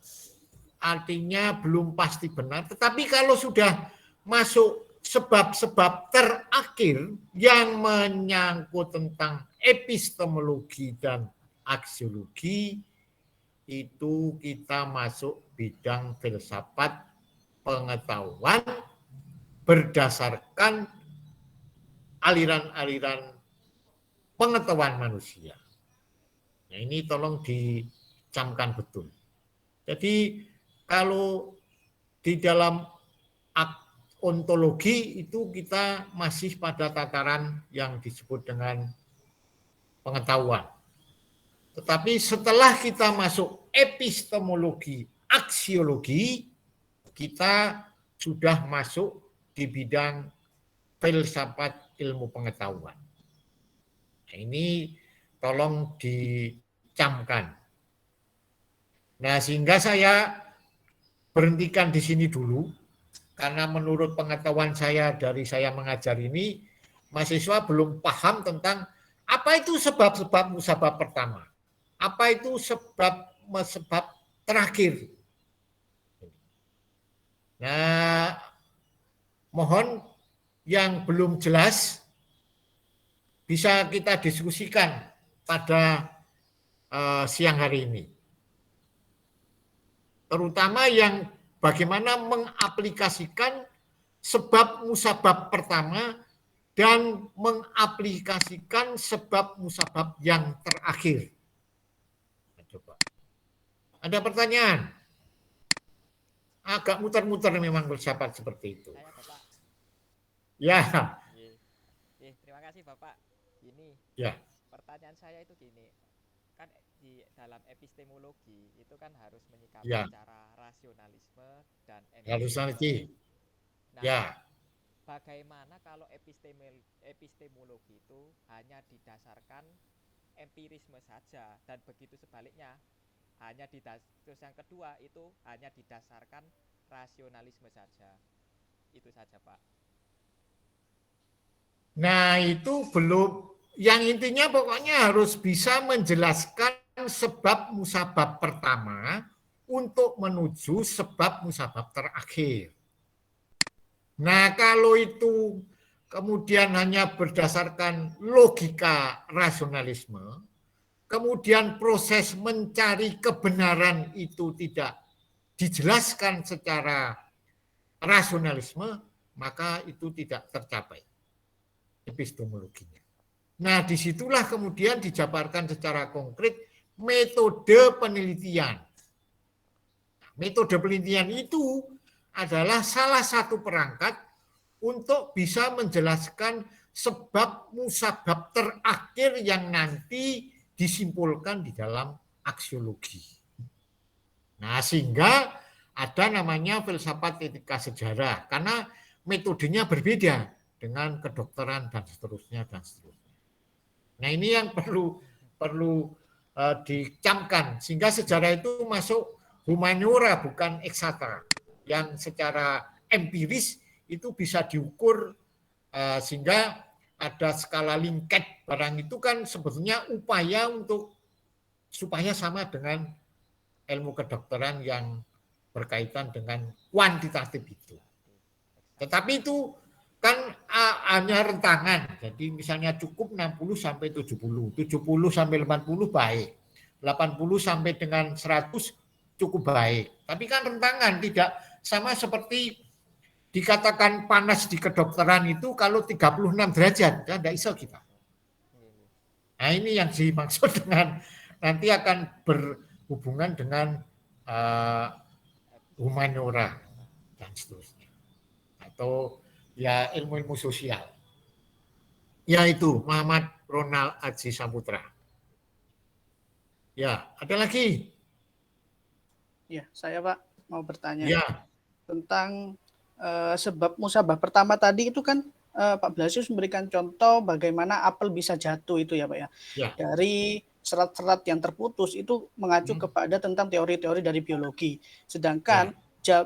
artinya belum pasti benar. Tetapi kalau sudah masuk sebab-sebab terakhir yang menyangkut tentang epistemologi dan aksiologi, itu kita masuk bidang filsafat pengetahuan berdasarkan aliran-aliran pengetahuan manusia. Nah, ini tolong dicamkan betul. Jadi kalau di dalam ontologi itu kita masih pada tataran yang disebut dengan pengetahuan. Tetapi setelah kita masuk epistemologi, aksiologi, kita sudah masuk di bidang filsafat ilmu pengetahuan. Nah, ini tolong dicamkan. Nah, sehingga saya berhentikan di sini dulu, karena menurut pengetahuan saya dari saya mengajar ini, mahasiswa belum paham tentang apa itu sebab-sebab musabab pertama, apa itu sebab terakhir. Nah, mohon yang belum jelas bisa kita diskusikan pada siang hari ini. Terutama yang bagaimana mengaplikasikan sebab musabab pertama dan mengaplikasikan sebab musabab yang terakhir. Nah, coba. Ada pertanyaan? Agak muter-muter memang filsafat seperti itu. Saya, Bapak. Ya. Terima kasih, Bapak. Ini ya. Pertanyaan saya itu gini. Kan di dalam epistemologi itu kan harus menyikapi ya. cara rasionalisme dan empirisme. Nah, ya. Bagaimana kalau epistemologi itu hanya didasarkan empirisme saja dan begitu sebaliknya hanya terus yang kedua itu hanya didasarkan rasionalisme saja. Itu saja, Pak. Nah, itu belum. Yang intinya pokoknya harus bisa menjelaskan sebab musabab pertama untuk menuju sebab musabab terakhir. Nah, kalau itu kemudian hanya berdasarkan logika rasionalisme, kemudian proses mencari kebenaran itu tidak dijelaskan secara rasionalisme, maka itu tidak tercapai epistemologinya. Nah, disitulah kemudian dijabarkan secara konkret metode penelitian. Metode penelitian itu adalah salah satu perangkat untuk bisa menjelaskan sebab musabab terakhir yang nanti disimpulkan di dalam aksiologi. Nah, sehingga ada namanya filsafat etika sejarah, karena metodenya berbeda dengan kedokteran dan seterusnya dan seterusnya. Nah, ini yang perlu dicamkan, sehingga sejarah itu masuk humaniora bukan eksakta, yang secara empiris itu bisa diukur sehingga ada skala lingket. Barang itu kan sebetulnya upaya untuk supaya sama dengan ilmu kedokteran yang berkaitan dengan kuantitatif itu. Tetapi itu kan hanya rentangan. Jadi misalnya cukup 60 sampai 70, 70 sampai 80 baik. 80 sampai dengan 100 cukup baik. Tapi kan rentangan, tidak sama seperti dikatakan panas di kedokteran itu kalau 36 derajat, kan tidak bisa kita. Nah, ini yang dimaksud dengan nanti akan berhubungan dengan humaniora dan seterusnya. Atau ya ilmu-ilmu sosial. Yaitu Muhammad Ronald Aji Saputra. Ya, ada lagi? Ya, saya Pak mau bertanya Ya. tentang sebab musabah pertama tadi itu kan Pak Blasius memberikan contoh bagaimana apel bisa jatuh itu ya Pak ya. Ya. Dari serat-serat yang terputus itu mengacu kepada tentang teori-teori dari biologi. Sedangkan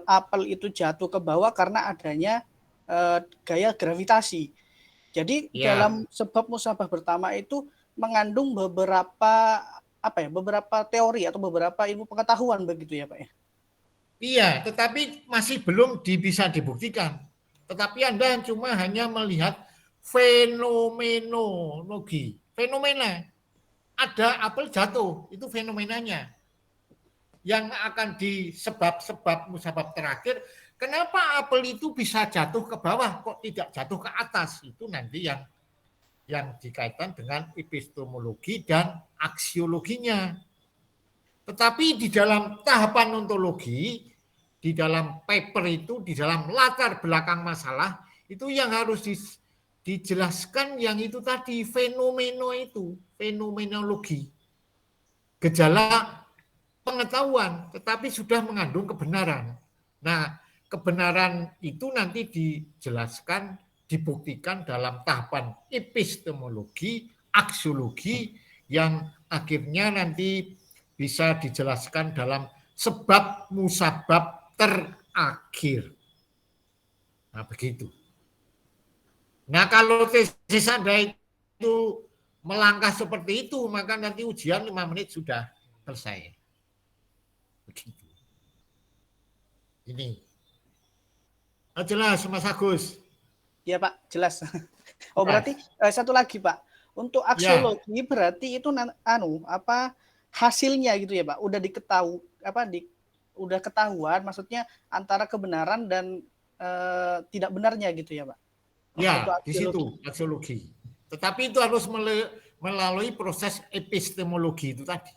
apel itu jatuh ke bawah karena adanya gaya gravitasi. Jadi dalam sebab musabah pertama itu mengandung beberapa beberapa teori atau beberapa ilmu pengetahuan begitu ya Pak ya. Iya, tetapi masih belum bisa dibuktikan. Tetapi Anda cuma hanya melihat fenomenologi. Fenomena. Ada apel jatuh, itu fenomenanya. Yang akan disebab-sebab musabab terakhir, kenapa apel itu bisa jatuh ke bawah, kok tidak jatuh ke atas? Itu nanti yang dikaitkan dengan epistemologi dan aksiologinya. Tetapi di dalam tahapan ontologi, di dalam paper itu, di dalam latar belakang masalah, itu yang harus dijelaskan yang itu tadi, fenomenologi. Gejala pengetahuan, tetapi sudah mengandung kebenaran. Nah, kebenaran itu nanti dijelaskan, dibuktikan dalam tahapan epistemologi, aksiologi, yang akhirnya nanti bisa dijelaskan dalam sebab musabab terakhir. Nah, begitu. Nah, kalau tesis Anda itu melangkah seperti itu, maka nanti ujian 5 menit sudah selesai. Begitu. Ini. Jelas, Mas Agus. Iya, Pak, jelas. Oh, berarti satu lagi, Pak. Untuk aksiologi berarti itu hasilnya gitu ya, Pak. Udah udah ketahuan maksudnya antara kebenaran dan tidak benarnya gitu ya, Pak. Ya, di situ aksiologi. Tetapi itu harus melalui proses epistemologi itu tadi.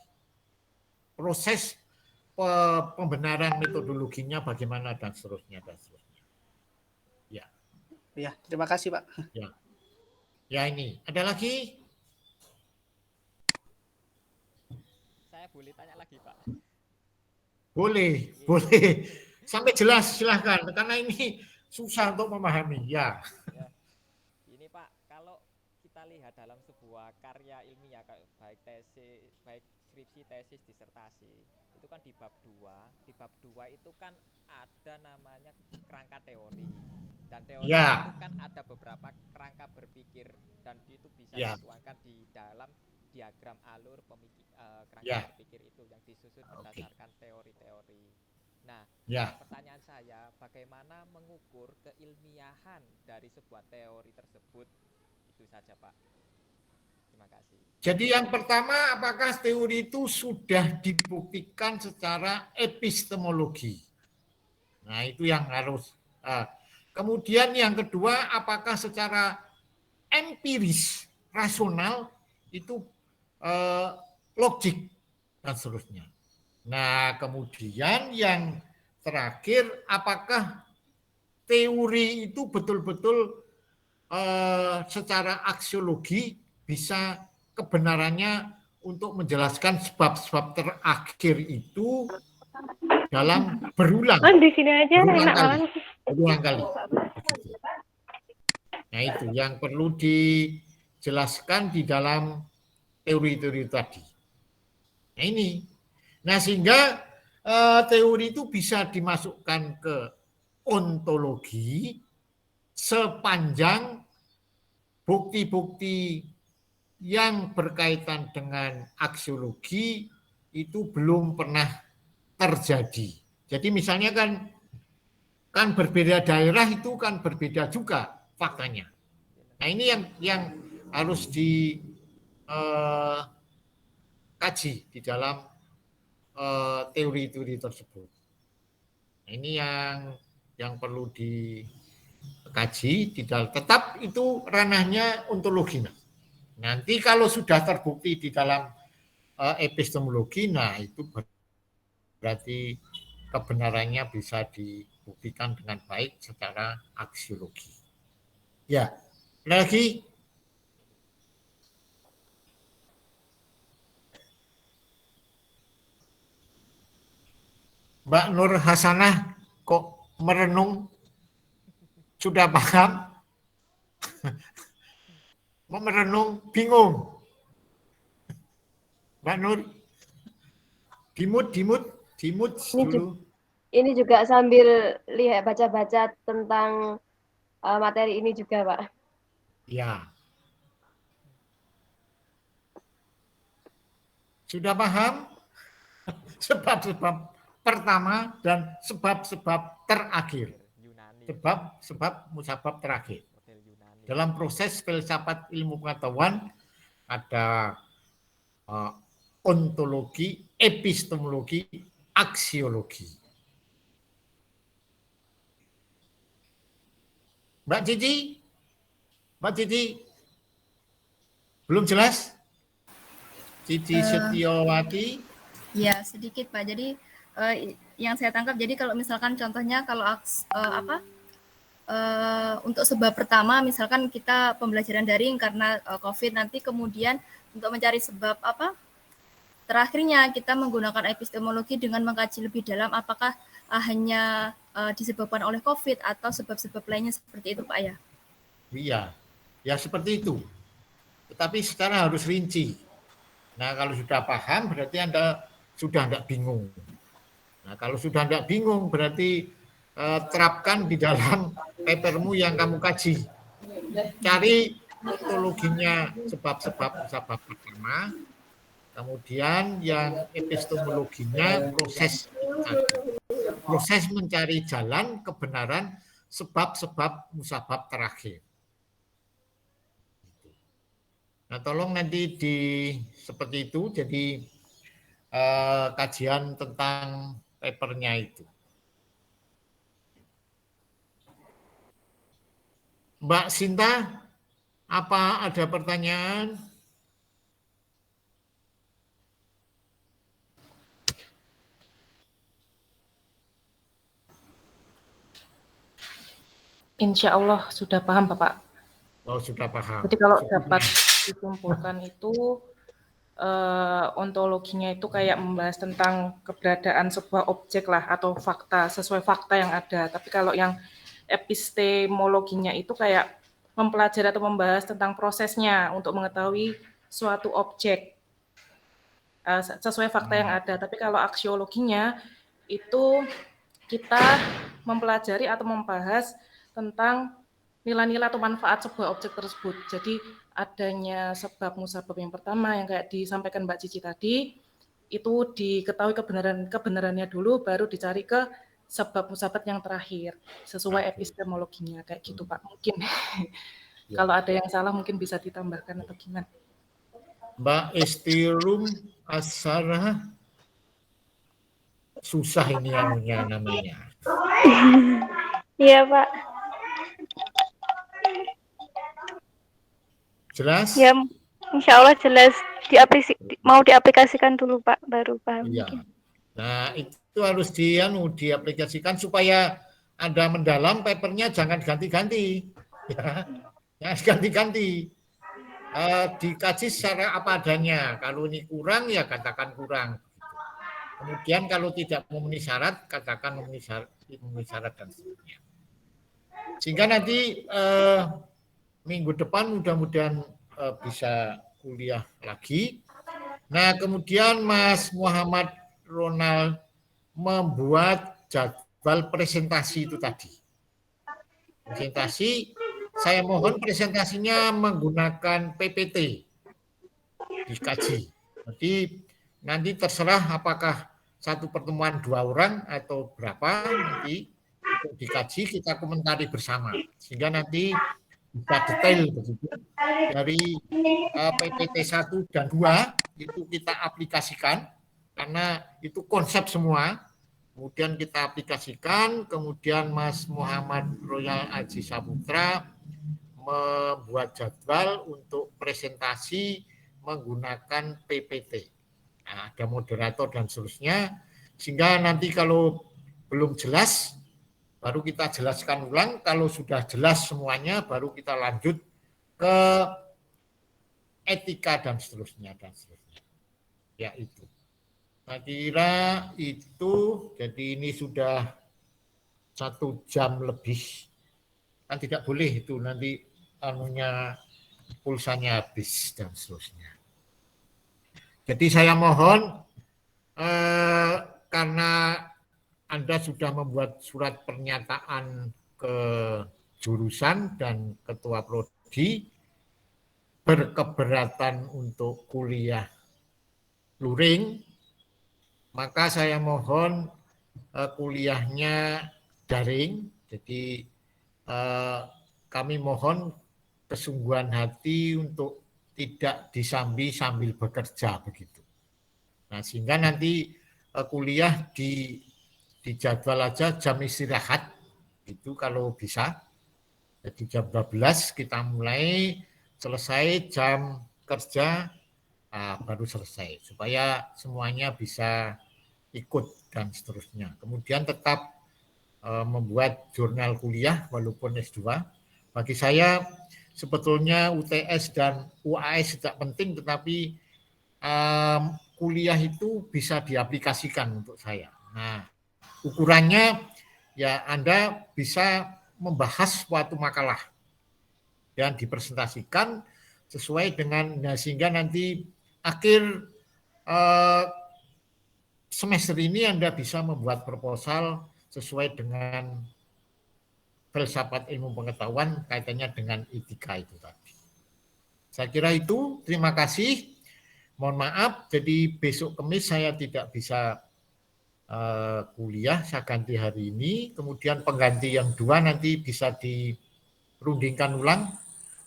Proses pembenaran metodologinya bagaimana dan seterusnya dan seterusnya. Ya. Ya, terima kasih, Pak. Ya. Ya, ini. Ada lagi? Saya boleh tanya lagi, Pak? Boleh, boleh. Sampai jelas silahkan, karena ini susah untuk memahami. Ya. Ini Pak, kalau kita lihat dalam sebuah karya ilmiah, baik tesis, baik skripsi, tesis, disertasi, itu kan di bab 2. Di bab 2 itu kan ada namanya kerangka teori. Dan teori itu kan ada beberapa kerangka berpikir, dan itu bisa dituangkan di dalam diagram alur kerangka berpikir itu yang disusun berdasarkan teori-teori. Nah, pertanyaan saya, bagaimana mengukur keilmiahan dari sebuah teori tersebut? Itu saja, Pak. Terima kasih. Jadi yang pertama, apakah teori itu sudah dibuktikan secara epistemologi? Nah, itu yang harus. Kemudian yang kedua, apakah secara empiris, rasional, itu logik, dan seterusnya. Nah, kemudian yang terakhir, apakah teori itu betul-betul secara aksiologi bisa kebenarannya untuk menjelaskan sebab-sebab terakhir itu dalam berulang di sini aja enak kali. banget. Berulang kali. Nah, itu yang perlu dijelaskan di dalam teori-teori tadi. Nah, ini. Nah, sehingga teori itu bisa dimasukkan ke ontologi sepanjang bukti-bukti yang berkaitan dengan aksiologi itu belum pernah terjadi. Jadi misalnya kan berbeda daerah itu kan berbeda juga faktanya. Nah, ini yang harus dikaji di dalam teori-teori tersebut. Nah, ini yang perlu dikaji di dalam, tetap itu ranahnya ontologi. Nanti kalau sudah terbukti di dalam epistemologi, nah itu berarti kebenarannya bisa dibuktikan dengan baik secara aksiologi. Ya, lagi. Mbak Nur Hasanah kok merenung? Sudah paham? Merenung, bingung. Mbak Nur, dimut dulu. Ini juga sambil lihat baca-baca tentang materi ini juga, Pak. Ya. Sudah paham? Sebab-sebab pertama dan sebab-sebab terakhir. Sebab musabab terakhir. Dalam proses filsafat ilmu pengetahuan ada ontologi, epistemologi, aksiologi. Mbak Cici, belum jelas? Cici Setiawati. Ya, sedikit Pak. Jadi yang saya tangkap, jadi kalau misalkan contohnya kalau untuk sebab pertama, misalkan kita pembelajaran daring karena COVID, nanti kemudian untuk mencari sebab terakhirnya kita menggunakan epistemologi dengan mengkaji lebih dalam apakah hanya disebabkan oleh COVID atau sebab-sebab lainnya seperti itu Pak ya? Iya, ya seperti itu. Tetapi sekarang harus rinci. Nah, kalau sudah paham berarti Anda sudah tidak bingung. Nah, kalau sudah tidak bingung berarti terapkan di dalam papermu yang kamu kaji. Cari ontologinya sebab-sebab pertama, kemudian yang epistemologinya proses mencari jalan kebenaran sebab-sebab musabab terakhir. Nah, tolong nanti seperti itu, jadi kajian tentang papernya itu. Mbak Sinta, apa ada pertanyaan? Insya Allah sudah paham, Bapak. Oh, sudah paham. Jadi kalau dapat disimpulkan itu ontologinya itu kayak membahas tentang keberadaan sebuah objek lah atau fakta sesuai fakta yang ada. Tapi kalau yang epistemologinya itu kayak mempelajari atau membahas tentang prosesnya untuk mengetahui suatu objek sesuai fakta yang ada. Tapi kalau aksiologinya itu kita mempelajari atau membahas tentang nilai-nilai atau manfaat sebuah objek tersebut. Jadi adanya sebab musabab yang pertama yang kayak disampaikan Mbak Cici tadi, itu diketahui kebenarannya dulu, baru dicari ke sebab musabab yang terakhir sesuai epistemologinya kayak gitu Pak. Mungkin kalau ada yang salah mungkin bisa ditambahkan atau gimana? Mbak Estirum Asara, susah ini namanya. Iya Pak. Jelas? Ya, insya Allah jelas. Mau diaplikasikan dulu Pak, baru paham. Iya. Nah, itu harus diaplikasikan supaya Anda mendalam papernya jangan ganti-ganti. Ya, jangan ganti-ganti. Dikaji secara apa adanya. Kalau ini kurang, ya katakan kurang. Kemudian kalau tidak memenuhi syarat, katakan memenuhi syarat dan seterusnya. Sehingga nanti minggu depan mudah-mudahan bisa kuliah lagi. Nah, kemudian Mas Muhammad Ronald membuat jadwal presentasi itu tadi. Presentasi, saya mohon presentasinya menggunakan PPT, dikaji. Jadi nanti terserah apakah satu pertemuan 2 orang atau berapa, nanti untuk dikaji kita komentari bersama. Sehingga nanti bisa detail begitu. Dari PPT 1 dan 2 itu kita aplikasikan karena itu konsep semua. Kemudian kita aplikasikan, kemudian Mas Muhammad Royal Aji Saputra membuat jadwal untuk presentasi menggunakan PPT. Nah, ada moderator dan seterusnya, sehingga nanti kalau belum jelas, baru kita jelaskan ulang. Kalau sudah jelas semuanya, baru kita lanjut ke etika dan seterusnya. Ya itu. Saya kira itu, jadi ini sudah 1 jam lebih. Kan tidak boleh itu nanti pulsanya habis dan seterusnya. Jadi saya mohon karena Anda sudah membuat surat pernyataan ke jurusan dan ketua prodi berkeberatan untuk kuliah luring, maka saya mohon kuliahnya daring. Jadi kami mohon kesungguhan hati untuk tidak disambi sambil bekerja begitu. Nah, sehingga nanti kuliah di jadwal aja jam istirahat itu kalau bisa. Jadi jam 12 kita mulai, selesai jam kerja baru selesai, supaya semuanya bisa ikut dan seterusnya. Kemudian tetap membuat jurnal kuliah walaupun S2. Bagi saya sebetulnya UTS dan UAS tidak penting, tetapi kuliah itu bisa diaplikasikan untuk saya. Nah, ukurannya ya Anda bisa membahas suatu makalah dan dipresentasikan sesuai dengan, sehingga nanti akhir semester ini Anda bisa membuat proposal sesuai dengan filsafat ilmu pengetahuan kaitannya dengan etika itu tadi. Saya kira itu, terima kasih. Mohon maaf, jadi besok Kamis saya tidak bisa kuliah, saya ganti hari ini. Kemudian pengganti yang 2 nanti bisa dirundingkan ulang,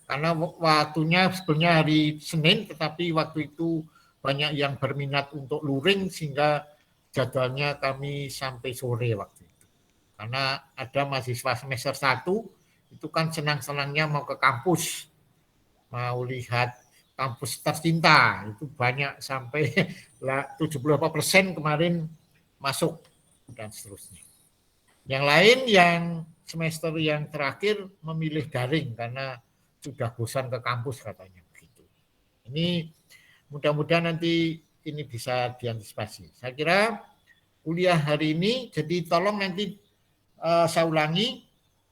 karena waktunya sebenarnya hari Senin, tetapi waktu itu banyak yang berminat untuk luring, sehingga jadwalnya kami sampai sore waktu itu. Karena ada mahasiswa semester 1, itu kan senang-senangnya mau ke kampus, mau lihat kampus tercinta, itu banyak sampai 70% kemarin masuk dan seterusnya. Yang lain yang semester yang terakhir memilih daring karena sudah bosan ke kampus katanya begitu. Ini mudah-mudahan nanti ini bisa diantisipasi. Saya kira kuliah hari ini, jadi tolong nanti saya ulangi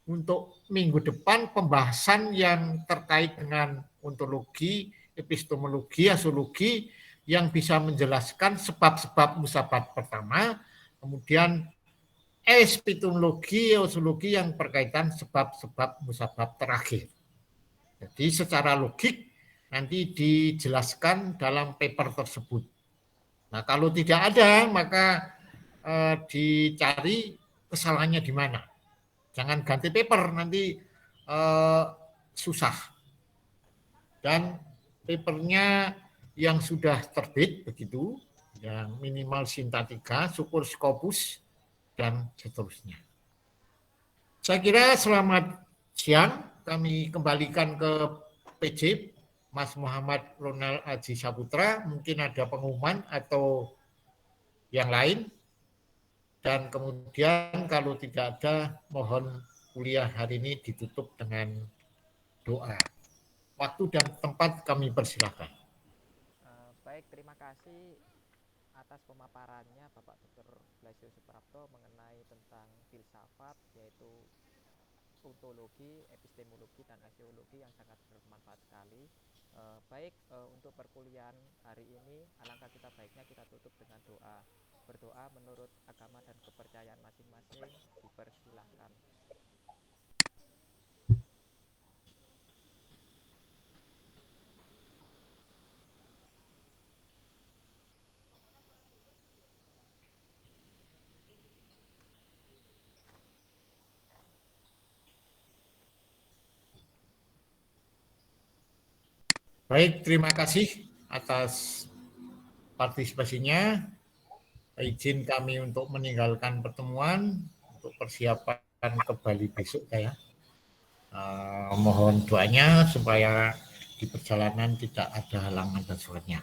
untuk minggu depan pembahasan yang terkait dengan ontologi, epistemologi, aksiologi yang bisa menjelaskan sebab-sebab musabat pertama, kemudian epistemologi, aksiologi yang berkaitan sebab-sebab musabat terakhir. Jadi secara logik nanti dijelaskan dalam paper tersebut. Nah, kalau tidak ada, maka dicari kesalahannya di mana. Jangan ganti paper, nanti susah. Dan papernya yang sudah terbit begitu, yang minimal sintatika, syukur skopus, dan seterusnya. Saya kira selamat siang, kami kembalikan ke PJ Mas Muhammad Ronald Aji Saputra, mungkin ada pengumuman atau yang lain. Dan kemudian kalau tidak ada, mohon kuliah hari ini ditutup dengan doa. Waktu dan tempat kami persilahkan. Baik, terima kasih atas pemaparannya Bapak Dr. Blasio Suprapto mengenai tentang filsafat, yaitu ontologi, epistemologi, dan aksiologi yang sangat bermanfaat sekali. Untuk perkuliahan hari ini, alangkah kita baiknya kita tutup dengan doa. Berdoa menurut agama dan kepercayaan masing-masing, dipersilahkan. Baik, terima kasih atas partisipasinya. Izin kami untuk meninggalkan pertemuan untuk persiapan ke Bali besok ya. Mohon doanya supaya di perjalanan tidak ada halangan dan sebagainya.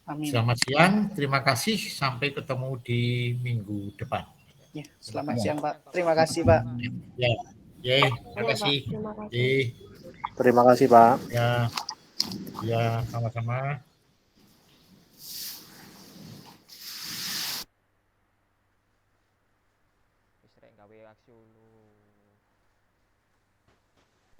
Amin. Selamat siang, terima kasih. Sampai ketemu di minggu depan. Ya, selamat siang Pak. Terima kasih Pak. Ya, terima kasih. Terima kasih. Terima kasih Pak. Ya, sama-sama. Wis rek gawe aksi dulu.